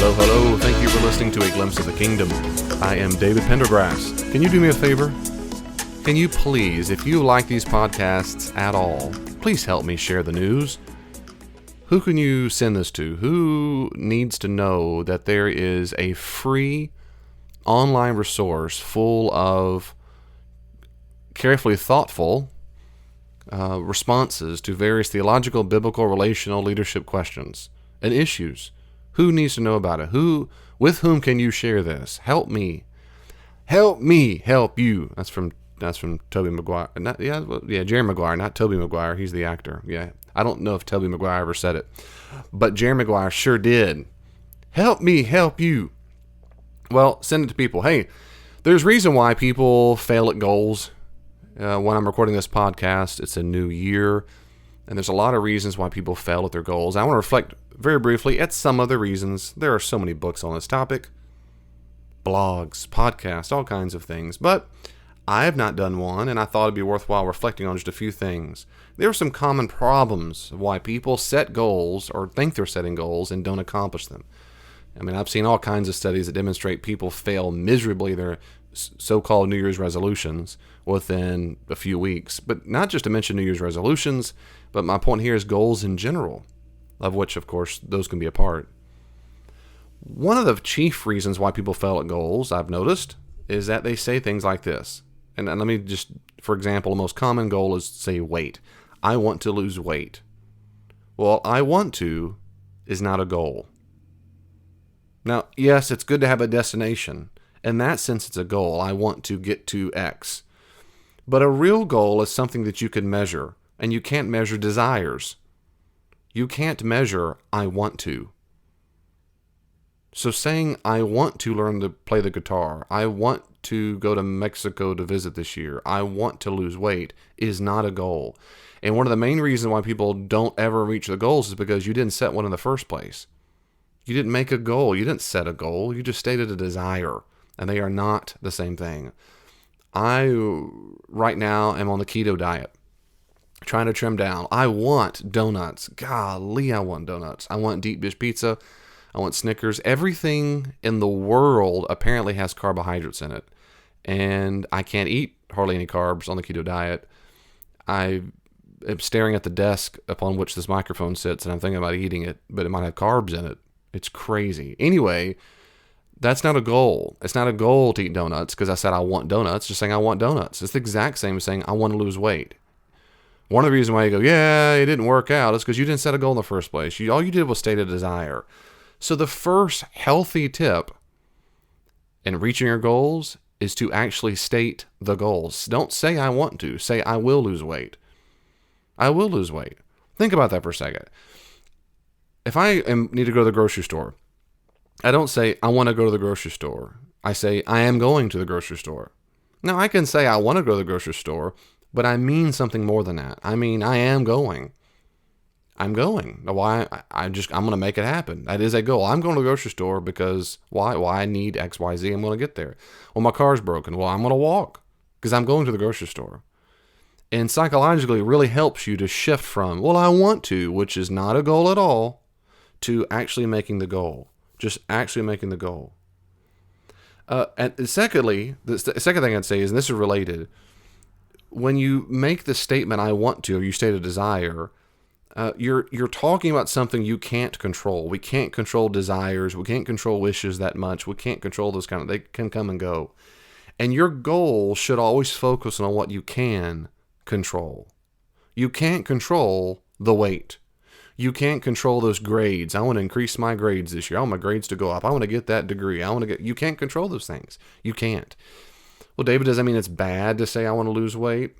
Hello, hello. Thank you for listening to A Glimpse of the Kingdom. I am David Pendergrass. Can you do me a favor? Can you please, if you like these podcasts at all, please help me share the news? Who can you send this to? Who needs to know that there is a free online resource full of carefully thoughtful responses to various theological, biblical, relational, leadership questions and issues? Who needs to know about it? With whom can you share this? Help me. Help me help you. That's from Tobey Maguire. Jerry Maguire, not Tobey Maguire. He's the actor. Yeah. I don't know if Tobey Maguire ever said it, but Jerry Maguire sure did. Help me help you. Well, send it to people. Hey, there's reason why people fail at goals. When I'm recording this podcast, it's a new year, and there's a lot of reasons why people fail at their goals. I want to reflect very briefly at some of the reasons. There are so many books on this topic, blogs, podcasts, all kinds of things, but I have not done one, and I thought it'd be worthwhile reflecting on just a few things. There are some common problems of why people set goals or think they're setting goals and don't accomplish them. I mean, I've seen all kinds of studies that demonstrate people fail miserably their so-called New Year's resolutions within a few weeks. But not just to mention New Year's resolutions, but my point here is goals in general, of which, of course, those can be a part. One of the chief reasons why people fail at goals, I've noticed, is that they say things like this. And let me just, for example, the most common goal is to say weight. I want to lose weight. Well, I want to is not a goal. Now, yes, it's good to have a destination. In that sense, it's a goal. I want to get to X. But a real goal is something that you can measure, and you can't measure desires. You can't measure, I want to. So saying, I want to learn to play the guitar, I want to go to Mexico to visit this year, I want to lose weight, is not a goal. And one of the main reasons why people don't ever reach the goals is because you didn't set one in the first place. You didn't make a goal. You didn't set a goal. You just stated a desire. And they are not the same thing. I, right now, am on the keto diet, trying to trim down. I want donuts. Golly, I want donuts. I want deep dish pizza. I want Snickers. Everything in the world apparently has carbohydrates in it. And I can't eat hardly any carbs on the keto diet. I am staring at the desk upon which this microphone sits, and I'm thinking about eating it, but it might have carbs in it. It's crazy. Anyway, that's not a goal. It's not a goal to eat donuts because I said I want donuts. Just saying I want donuts. It's the exact same as saying I want to lose weight. One of the reasons why you go, yeah, it didn't work out is because you didn't set a goal in the first place. All you did was state a desire. So the first healthy tip in reaching your goals is to actually state the goals. Don't say I want to. Say I will lose weight. I will lose weight. Think about that for a second. If I need to go to the grocery store, I don't say I want to go to the grocery store. I say I am going to the grocery store. Now, I can say I want to go to the grocery store, but I mean something more than that. I mean, I am going. I'm going. Why? I'm going to make it happen. That is a goal. I'm going to the grocery store because why? Why I need X, Y, Z. I'm going to get there. Well, my car's broken. Well, I'm going to walk because I'm going to the grocery store. And psychologically, it really helps you to shift from, well, I want to, which is not a goal at all, to actually making the goal. Just actually making the goal. And secondly, the second thing I'd say is, and this is related, when you make the statement, I want to, or you state a desire, you're talking about something you can't control. We can't control desires. We can't control wishes that much. We can't control those they can come and go. And your goal should always focus on what you can control. You can't control the weight. You can't control those grades. I want to increase my grades this year. I want my grades to go up. I want to get that degree. You can't control those things. You can't. Well, David, does that mean it's bad to say I want to lose weight?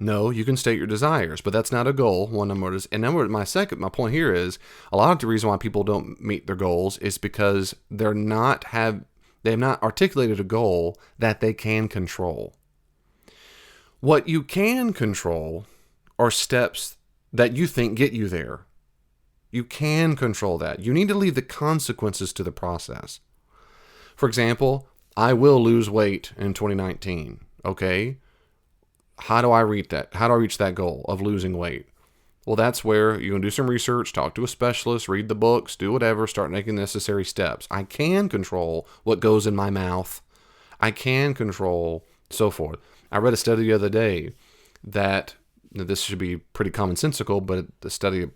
No, you can state your desires, but that's not a goal. One number is, and number my point here is a lot of the reason why people don't meet their goals is because they have not articulated a goal that they can control. What you can control are steps that you think get you there. You can control that. You need to leave the consequences to the process. For example, I will lose weight in 2019. Okay? How do I reach that? How do I reach that goal of losing weight? Well, that's where you're going to do some research, talk to a specialist, read the books, do whatever, start making necessary steps. I can control what goes in my mouth. I can control so forth. I read a study the other day that, this should be pretty commonsensical, but the study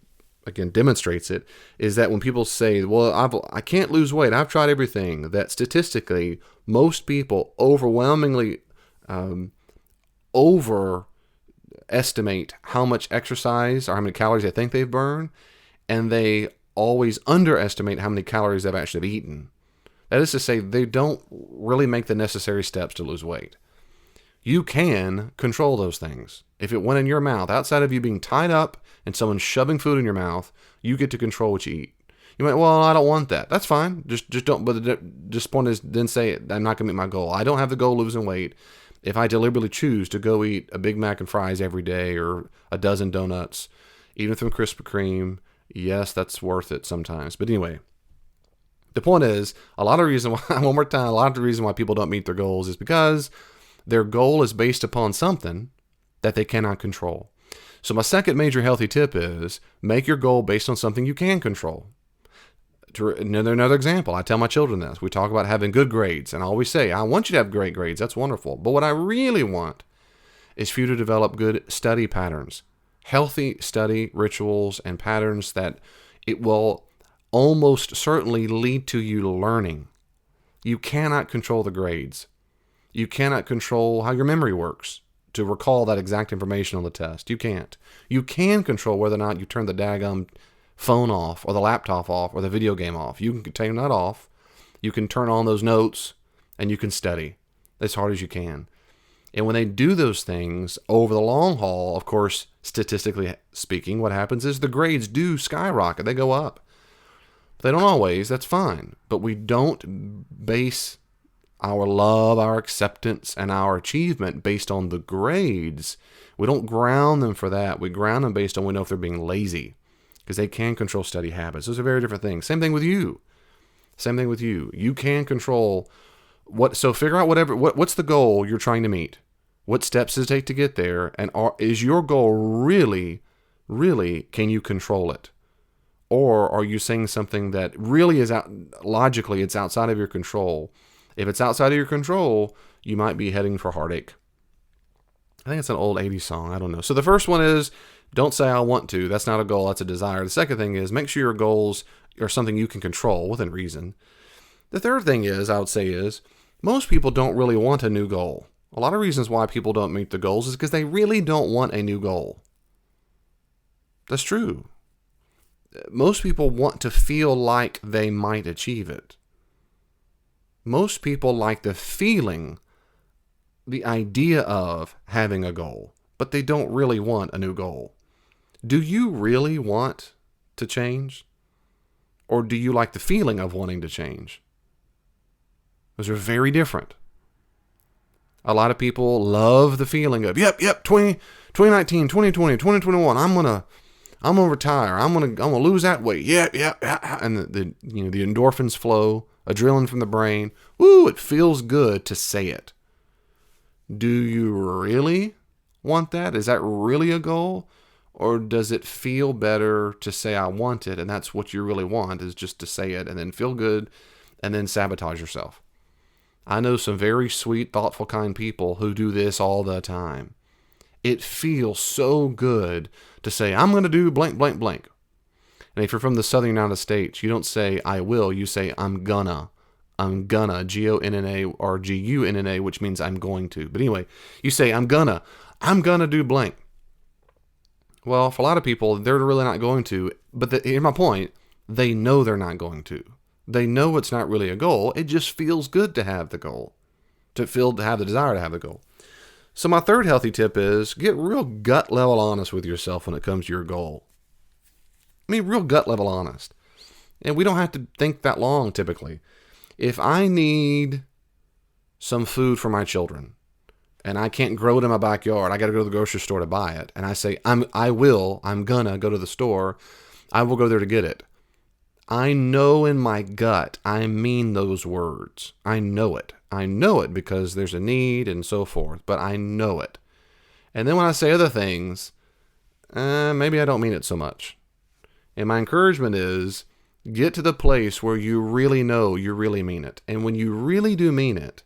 again demonstrates it, is that when people say, well, I can't lose weight, I've tried everything, that statistically most people overwhelmingly overestimate how much exercise or how many calories they think they've burned, and they always underestimate how many calories they've actually eaten. That is to say, they don't really make the necessary steps to lose weight. You can control those things. If it went in your mouth, outside of you being tied up and someone shoving food in your mouth, you get to control what you eat. You might, well, I don't want that. That's fine. Just don't. But the point is, then say, I'm not going to meet my goal. I don't have the goal of losing weight. If I deliberately choose to go eat a Big Mac and fries every day, or a dozen donuts, even from Krispy Kreme, yes, that's worth it sometimes. But anyway, the point is, a lot of the reason why, one more time, a lot of the reason why people don't meet their goals is because their goal is based upon something that they cannot control. So my second major healthy tip is make your goal based on something you can control. Another example, I tell my children this. We talk about having good grades, and I always say, I want you to have great grades. That's wonderful. But what I really want is for you to develop good study patterns, healthy study rituals and patterns that it will almost certainly lead to you learning. You cannot control the grades. You cannot control how your memory works to recall that exact information on the test. You can't. You can control whether or not you turn the daggum phone off, or the laptop off, or the video game off. You can turn that off. You can turn on those notes, and you can study as hard as you can. And when they do those things over the long haul, of course, statistically speaking, what happens is the grades do skyrocket. They go up. But they don't always. That's fine. But we don't base our love, our acceptance, and our achievement based on the grades. We don't ground them for that. We ground them based on we know if they're being lazy, because they can control study habits. Those are very different things. Same thing with you. You can control so figure out what's the goal you're trying to meet. What steps does it take to get there? And is your goal really, can you control it? Or are you saying something that really is logically, it's outside of your control? If it's outside of your control, you might be heading for heartache. I think it's an old 80s song. I don't know. So the first one is, don't say I want to. That's not a goal. That's a desire. The second thing is, make sure your goals are something you can control within reason. The third thing is, I would say is, most people don't really want a new goal. A lot of reasons why people don't meet the goals is because they really don't want a new goal. That's true. Most people want to feel like they might achieve it. Most people like the feeling, the idea of having a goal, but they don't really want a new goal. Do you really want to change? Or do you like the feeling of wanting to change? Those are very different. A lot of people love the feeling of, 2019, 2020, 2021, I'm gonna retire. I'm gonna lose that weight. Yeah. And the endorphins flow, adrenaline from the brain. Woo, it feels good to say it. Do you really want that? Is that really a goal? Or does it feel better to say I want it, and that's what you really want, is just to say it and then feel good and then sabotage yourself? I know some very sweet, thoughtful, kind people who do this all the time. It feels so good to say, I'm going to do blank, blank, blank. And if you're from the southern United States, you don't say I will, you say I'm gonna, G-O-N-N-A or G-U-N-N-A, which means I'm going to. But anyway, you say I'm gonna do blank. Well, for a lot of people, they're really not going to. But here's my point. They know they're not going to. They know it's not really a goal. It just feels good to have the goal, to have the desire to have the goal. So my third healthy tip is get real gut level honest with yourself when it comes to your goal. I mean, real gut level honest. And we don't have to think that long typically. If I need some food for my children, and I can't grow it in my backyard, I got to go to the grocery store to buy it. And I say, I'm gonna go to the store. I will go there to get it. I know in my gut, I mean those words. I know it. I know it because there's a need and so forth, but I know it. And then when I say other things, maybe I don't mean it so much. And my encouragement is get to the place where you really know you really mean it. And when you really do mean it,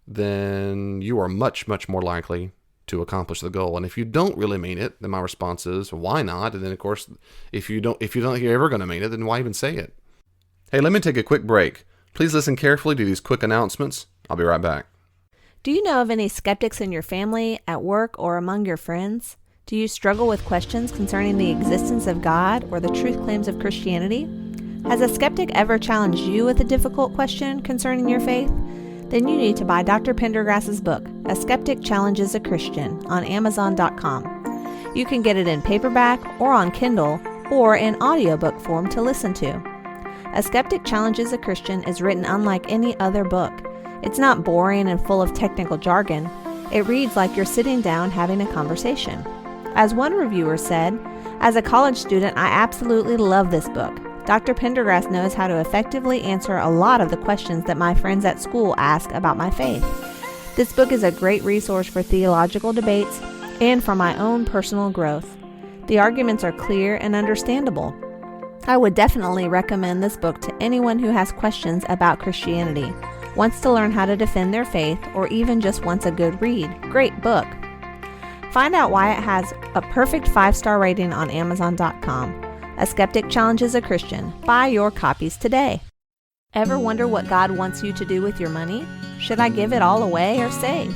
then you are much, much more likely to accomplish the goal. And if you don't really mean it, then my response is, why not? And then of course, if you don't think you're ever going to mean it, then why even say it? Hey, let me take a quick break. Please listen carefully to these quick announcements. I'll be right back. Do you know of any skeptics in your family, at work, or among your friends? Do you struggle with questions concerning the existence of God or the truth claims of Christianity? Has a skeptic ever challenged you with a difficult question concerning your faith? Then you need to buy Dr. Pendergrass's book, A Skeptic Challenges a Christian, on Amazon.com. You can get it in paperback or on Kindle or in audiobook form to listen to. A Skeptic Challenges a Christian is written unlike any other book. It's not boring and full of technical jargon. It reads like you're sitting down having a conversation. As one reviewer said, as a college student, I absolutely love this book. Dr. Pendergrass knows how to effectively answer a lot of the questions that my friends at school ask about my faith. This book is a great resource for theological debates and for my own personal growth. The arguments are clear and understandable. I would definitely recommend this book to anyone who has questions about Christianity, wants to learn how to defend their faith, or even just wants a good read. Great book. Find out why it has a perfect 5-star rating on Amazon.com. A Skeptic Challenges a Christian. Buy your copies today. Ever wonder what God wants you to do with your money? Should I give it all away or save?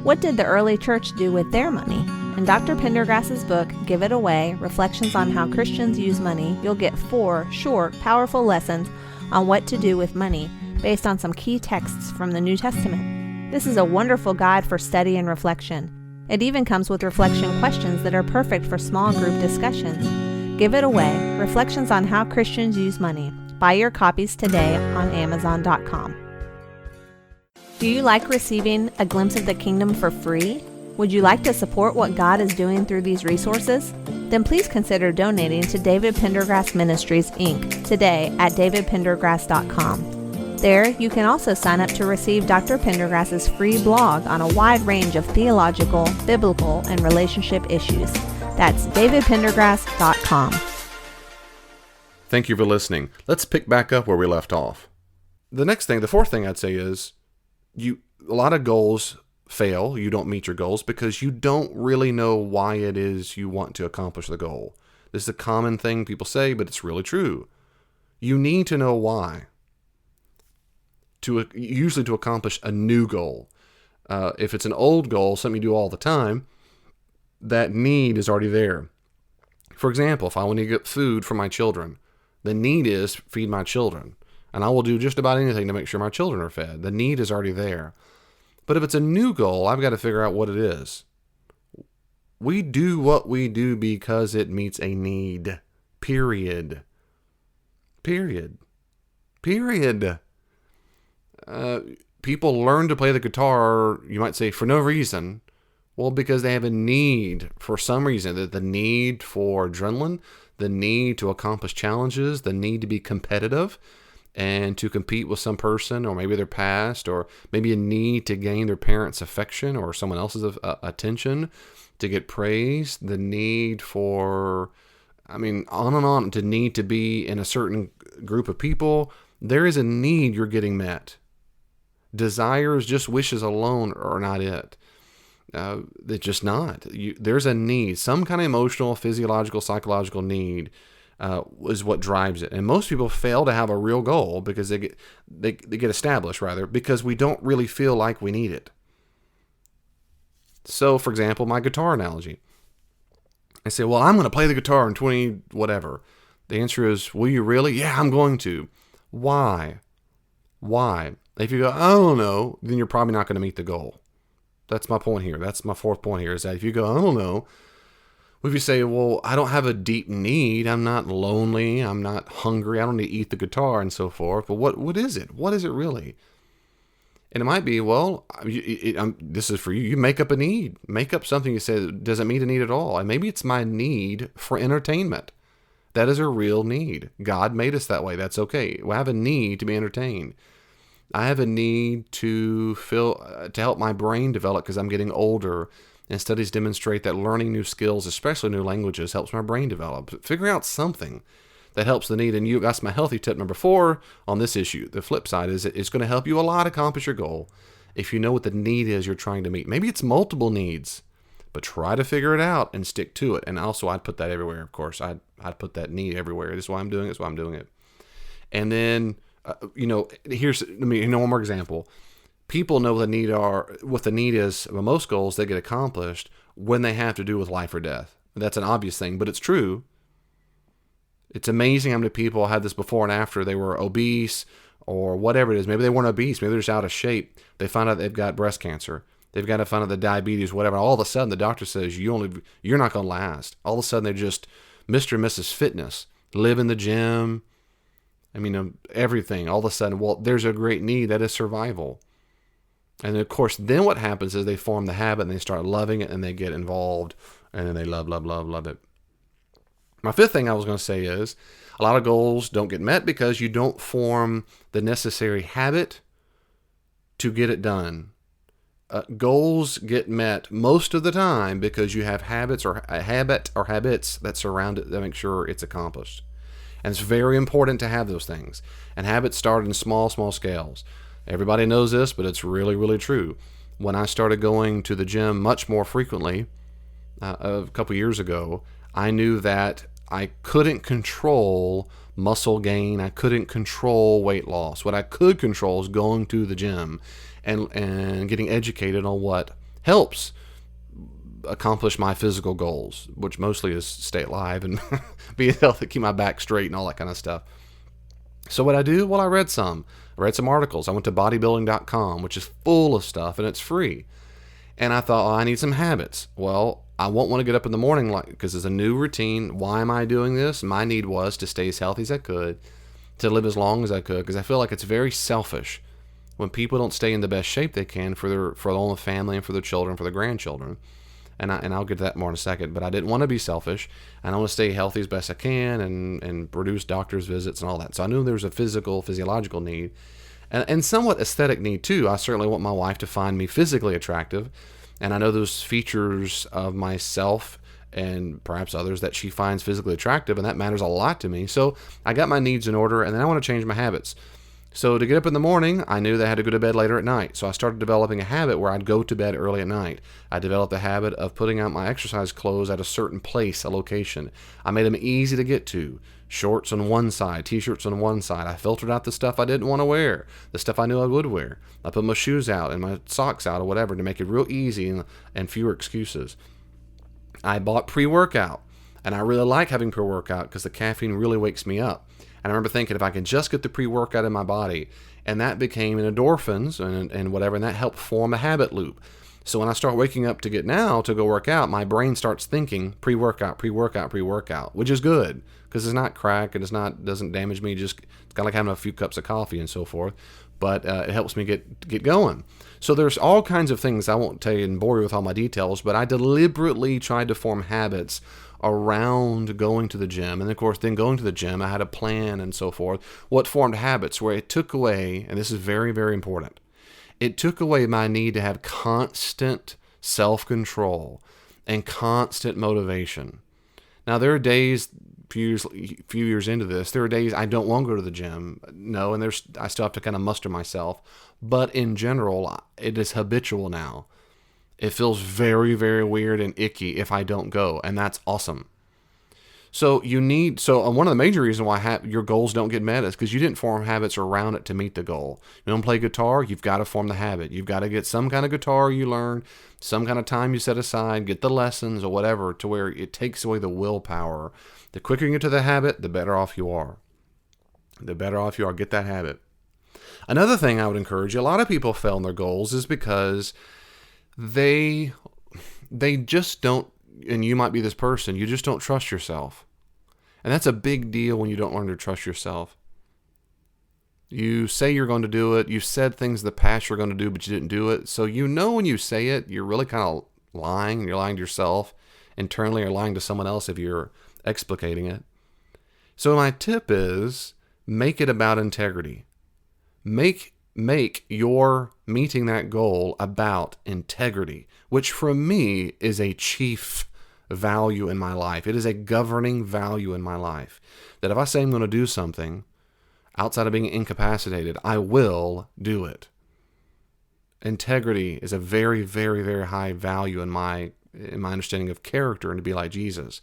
What did the early church do with their money? In Dr. Pendergrass's book, Give It Away, Reflections on How Christians Use Money, you'll get 4 short, powerful lessons on what to do with money based on some key texts from the New Testament. This is a wonderful guide for study and reflection. It even comes with reflection questions that are perfect for small group discussions. Give It Away, Reflections on How Christians Use Money. Buy your copies today on Amazon.com. Do you like receiving a glimpse of the kingdom for free? Would you like to support what God is doing through these resources? Then please consider donating to David Pendergrass Ministries, Inc. today at davidpendergrass.com. There, you can also sign up to receive Dr. Pendergrass's free blog on a wide range of theological, biblical, and relationship issues. That's davidpendergrass.com. Thank you for listening. Let's pick back up where we left off. The fourth thing I'd say is, a lot of goals fail. You don't meet your goals because you don't really know why it is you want to accomplish the goal. This is a common thing people say, but it's really true. You need to know why. Usually to accomplish a new goal. If it's an old goal, something you do all the time, that need is already there. For example, if I want to get food for my children, the need is feed my children. And I will do just about anything to make sure my children are fed. The need is already there. But if it's a new goal, I've got to figure out what it is. We do what we do because it meets a need. Period. People learn to play the guitar, you might say, for no reason. Well, because they have a need for some reason. The need for adrenaline, the need to accomplish challenges, the need to be competitive and to compete with some person, or maybe their past, or maybe a need to gain their parents' affection or someone else's attention, to get praise, the need for, on and on, to need to be in a certain group of people. There is a need you're getting met. Desires, just wishes alone are not it. They're just not. There's a need, some kind of emotional, physiological, psychological need is what drives it. And most people fail to have a real goal because they get established, rather, because we don't really feel like we need it. So, for example, my guitar analogy. I say, well, I'm going to play the guitar in 20 whatever. The answer is, will you really? Yeah, I'm going to. Why? If you go, I don't know, then you're probably not going to meet the goal. That's my point here. That's my fourth point here, is that if you go, I don't know, if you say, well, I don't have a deep need, I'm not lonely, I'm not hungry, I don't need to eat the guitar and so forth, but what is it? What is it really? And it might be, well, this is for you. You make up a need. Make up something you say that doesn't meet a need at all. And maybe it's my need for entertainment. That is a real need. God made us that way. That's okay. We have a need to be entertained. I have a need to help my brain develop because I'm getting older, And studies demonstrate that learning new skills, especially new languages, helps my brain develop. Figuring out something that helps the need. And that's my healthy tip number 4 on this issue. The flip side is it's going to help you a lot accomplish your goal if you know what the need is you're trying to meet. Maybe it's multiple needs, but try to figure it out and stick to it. And also, I'd put that everywhere, of course. I'd put that need everywhere. This is why I'm doing it. That's why I'm doing it. And then, let me one more example. People know what the need is of most goals they get accomplished when they have to do with life or death. That's an obvious thing, but it's true. It's amazing how many people had this before and after they were obese or whatever it is. Maybe they weren't obese. Maybe they're just out of shape. They find out they've got breast cancer. They've got to find out the diabetes, whatever. All of a sudden, the doctor says you're not going to last. All of a sudden, they're just Mr. and Mrs. Fitness, live in the gym. Everything. All of a sudden, there's a great need. That is survival. And of course, then what happens is they form the habit and they start loving it and they get involved and then they love it. My 5th thing I was going to say is a lot of goals don't get met because you don't form the necessary habit to get it done. Goals get met most of the time because you have habits that surround it that make sure it's accomplished. And it's very important to have those things. And habits start in small scales. Everybody knows this, but it's really, really true. When I started going to the gym much more frequently a couple years ago, I knew that I couldn't control muscle gain. I couldn't control weight loss. What I could control is going to the gym and getting educated on what helps accomplish my physical goals, which mostly is stay alive and be healthy, keep my back straight and all that kind of stuff. So what I do? Well, I read some articles. I went to bodybuilding.com, which is full of stuff and it's free. And I thought, I need some habits. Well, I won't want to get up in the morning because it's a new routine. Why am I doing this? My need was to stay as healthy as I could, to live as long as I could, because I feel like it's very selfish when people don't stay in the best shape they can for their own family and for their children, for their grandchildren. And I'll get to that more in a second. But I didn't want to be selfish, and I want to stay healthy as best I can and produce doctor's visits and all that. So I knew there was a physiological need, and somewhat aesthetic need too. I certainly want my wife to find me physically attractive, and I know those features of myself and perhaps others that she finds physically attractive, and that matters a lot to me. So I got my needs in order, and then I want to change my habits. So to get up in the morning, I knew that I had to go to bed later at night. So I started developing a habit where I'd go to bed early at night. I developed a habit of putting out my exercise clothes at a certain place, a location. I made them easy to get to. Shorts on one side, t-shirts on one side. I filtered out the stuff I didn't want to wear, the stuff I knew I would wear. I put my shoes out and my socks out or whatever to make it real easy and fewer excuses. I bought pre-workout, and I really like having pre-workout because the caffeine really wakes me up. And I remember thinking, if I can just get the pre-workout in my body, and that became endorphins and whatever, and that helped form a habit loop. So when I start waking up to go work out, my brain starts thinking pre-workout, which is good because it's not crack and doesn't damage me. It's kind of like having a few cups of coffee and so forth, but it helps me get going. So there's all kinds of things. I won't tell you and bore you with all my details, but I deliberately tried to form habits around going to the gym. And of course, then going to the gym, I had a plan and so forth. What formed habits where it took away, and this is very, very important, it took away my need to have constant self-control and constant motivation. Now, there are days, few years into this, there are days I don't want to go to the gym. No, and I still have to kind of muster myself. But in general, it is habitual now. It feels very, very weird and icky if I don't go, and that's awesome. So one of the major reasons why your goals don't get met is because you didn't form habits around it to meet the goal. You don't play guitar, you've got to form the habit. You've got to get some kind of guitar you learn, some kind of time you set aside, get the lessons or whatever to where it takes away the willpower. The quicker you get to the habit, the better off you are. The better off you are. Get that habit. Another thing I would encourage you, a lot of people fail in their goals is because they just don't, and you might be this person, you just don't trust yourself. And that's a big deal when you don't learn to trust yourself. You say you're going to do it. You've said things in the past you're going to do, but you didn't do it. So when you say it, you're really kind of lying. You're lying to yourself internally or lying to someone else if you're explicating it. So my tip is make it about integrity. Make your meeting that goal about integrity, which for me is a chief value in my life. It is a governing value in my life. That if I say I'm going to do something, outside of being incapacitated, I will do it. Integrity is a very, very, very high value in my understanding of character and to be like Jesus.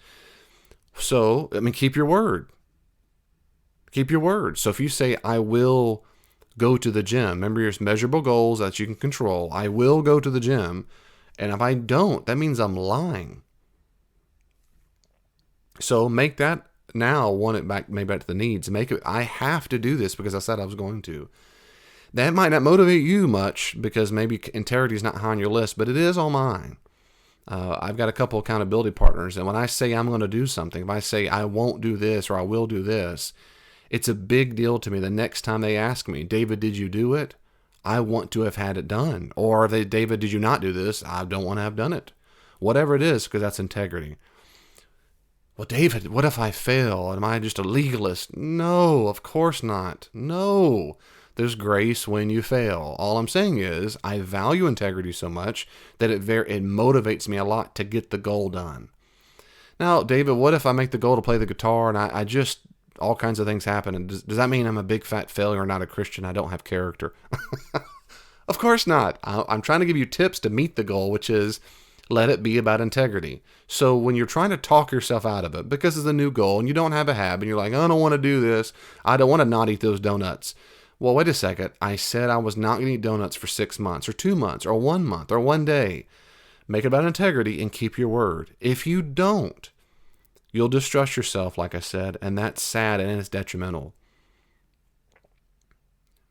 So, keep your word. Keep your word. So if you say, I will go to the gym, remember your measurable goals that you can control. I will go to the gym. And if I don't, that means I'm lying. So make that now, maybe back to the needs. Make it, I have to do this because I said I was going to. That might not motivate you much because maybe integrity is not high on your list, but it is on mine. I've got a couple accountability partners, and when I say I'm going to do something, if I say I won't do this or I will do this, it's a big deal to me. The next time they ask me, David, did you do it? I want to have had it done. Or David, did you not do this? I don't want to have done it. Whatever it is, because that's integrity. Well, David, what if I fail? Am I just a legalist? No, of course not. No. There's grace when you fail. All I'm saying is I value integrity so much that it motivates me a lot to get the goal done. Now, David, what if I make the goal to play the guitar and I just, all kinds of things happen? And does that mean I'm a big fat failure, not a Christian? I don't have character. Of course not. I'm trying to give you tips to meet the goal, which is let it be about integrity. So when you're trying to talk yourself out of it because it's a new goal and you don't have a habit and you're like, I don't want to do this. I don't want to not eat those donuts. Well, wait a second. I said I was not going to eat donuts for 6 months or 2 months or 1 month or 1 day. Make it about integrity and keep your word. If you don't, you'll distrust yourself, like I said, and that's sad and it's detrimental.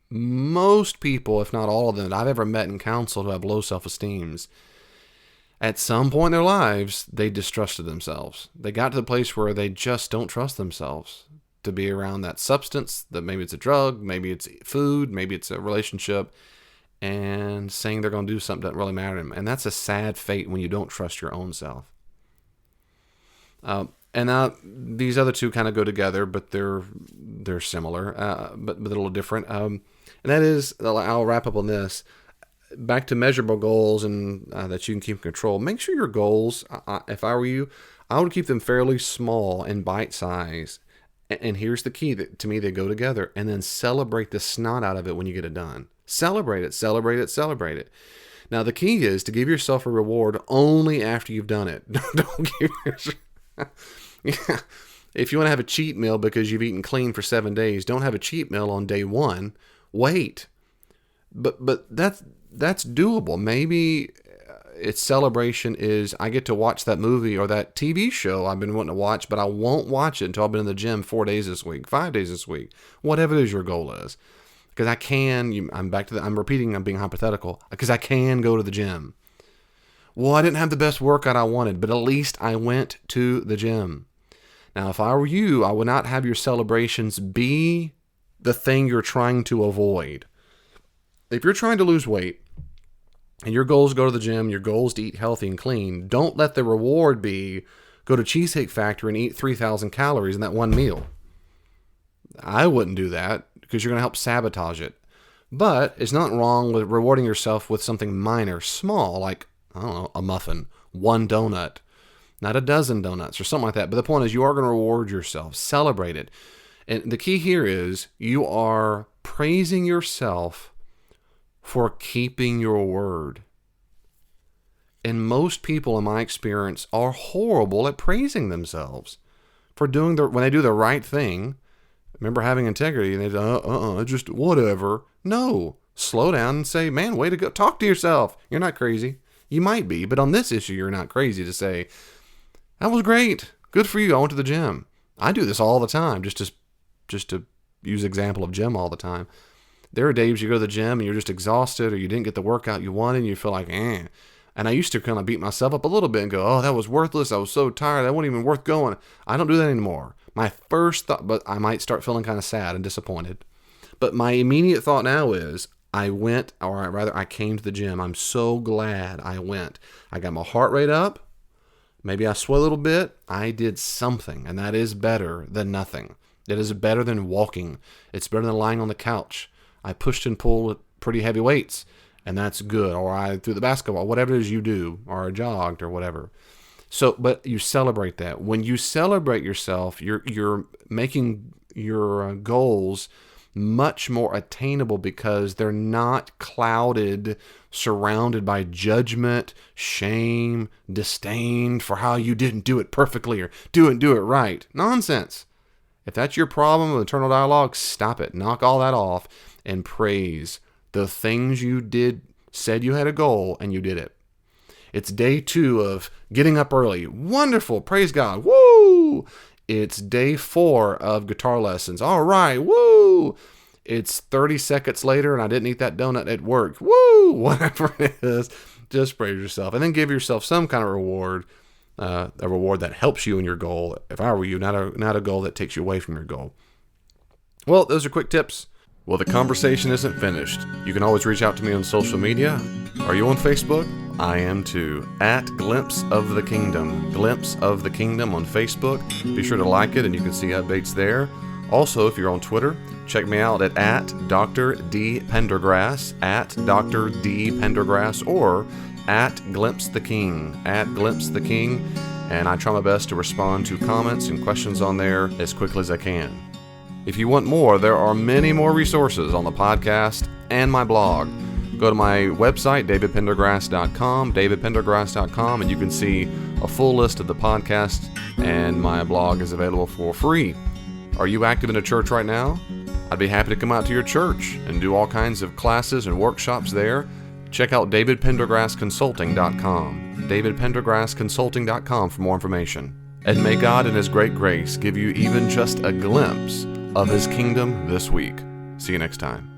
Most people, if not all of them, that I've ever met and counseled who have low self-esteems, at some point in their lives, they distrusted themselves. They got to the place where they just don't trust themselves to be around that substance, that maybe it's a drug, maybe it's food, maybe it's a relationship, and saying they're going to do something doesn't really matter to them. And that's a sad fate when you don't trust your own self. And these other two kind of go together, but they're similar, but a little different. And that is, I'll wrap up on this. Back to measurable goals and that you can keep in control. Make sure your goals, if I were you, I would keep them fairly small and bite size. And here's the key, that to me they go together. And then celebrate the snot out of it when you get it done. Celebrate it, celebrate it, celebrate it. Now the key is to give yourself a reward only after you've done it. Don't give yourself... Yeah. If you want to have a cheat meal because you've eaten clean for 7 days, don't have a cheat meal on day 1. Wait. But that's doable. Maybe its celebration is I get to watch that movie or that TV show I've been wanting to watch, but I won't watch it until I've been in the gym 4 days this week, 5 days this week, whatever it is your goal is. Because I'm repeating, I'm being hypothetical, because I can go to the gym. Well, I didn't have the best workout I wanted, but at least I went to the gym. Now, if I were you, I would not have your celebrations be the thing you're trying to avoid. If you're trying to lose weight and your goal is to go to the gym, your goal is to eat healthy and clean, don't let the reward be go to Cheesecake Factory and eat 3,000 calories in that one meal. I wouldn't do that because you're going to help sabotage it. But it's not wrong with rewarding yourself with something minor, small, like, I don't know, a muffin, 1 donut, not a dozen donuts or something like that. But the point is you are going to reward yourself, celebrate it. And the key here is you are praising yourself for keeping your word. And most people, in my experience, are horrible at praising themselves for doing when they do the right thing. Remember having integrity, and they just whatever. No, slow down and say, man, way to go. Talk to yourself. You're not crazy. You might be, but on this issue, you're not crazy to say, that was great. Good for you. I went to the gym. I do this all the time, just to use example of gym all the time. There are days you go to the gym and you're just exhausted or you didn't get the workout you wanted and you feel like, And I used to kind of beat myself up a little bit and go, oh, that was worthless. I was so tired. That wasn't even worth going. I don't do that anymore. My first thought, but I might start feeling kind of sad and disappointed. But my immediate thought now is I went, or rather I came to the gym. I'm so glad I went. I got my heart rate up. Maybe I sweat a little bit. I did something, and that is better than nothing. It is better than walking. It's better than lying on the couch. I pushed and pulled pretty heavy weights, and that's good. Or I threw the basketball, whatever it is you do, or I jogged or whatever. So, but you celebrate that. When you celebrate yourself, you're making your goals much more attainable because they're not clouded, surrounded by judgment, shame, disdain for how you didn't do it perfectly or do it right. Nonsense. If that's your problem with internal dialogue, stop it. Knock all that off and praise the things you did, said you had a goal, and you did it. It's day 2 of getting up early. Wonderful. Praise God. Woo! It's day 4 of guitar lessons. All right. Woo! It's 30 seconds later and I didn't eat that donut at work. Woo! Whatever it is, just praise yourself. And then give yourself some kind of reward, a reward that helps you in your goal. If I were you, not a goal that takes you away from your goal. Well, those are quick tips. Well, the conversation isn't finished. You can always reach out to me on social media. Are you on Facebook? I am too. At Glimpse of the Kingdom. Glimpse of the Kingdom on Facebook. Be sure to like it and you can see updates there. Also, if you're on Twitter, check me out at Dr. D. Pendergrass, at Dr. D. Pendergrass, or at Glimpse the King, at Glimpse the King. And I try my best to respond to comments and questions on there as quickly as I can. If you want more, there are many more resources on the podcast and my blog. Go to my website, davidpendergrass.com, and you can see a full list of the podcast, and my blog is available for free. Are you active in a church right now? I'd be happy to come out to your church and do all kinds of classes and workshops there. Check out davidpendergrassconsulting.com, davidpendergrassconsulting.com for more information. And may God in His great grace give you even just a glimpse of His kingdom this week. See you next time.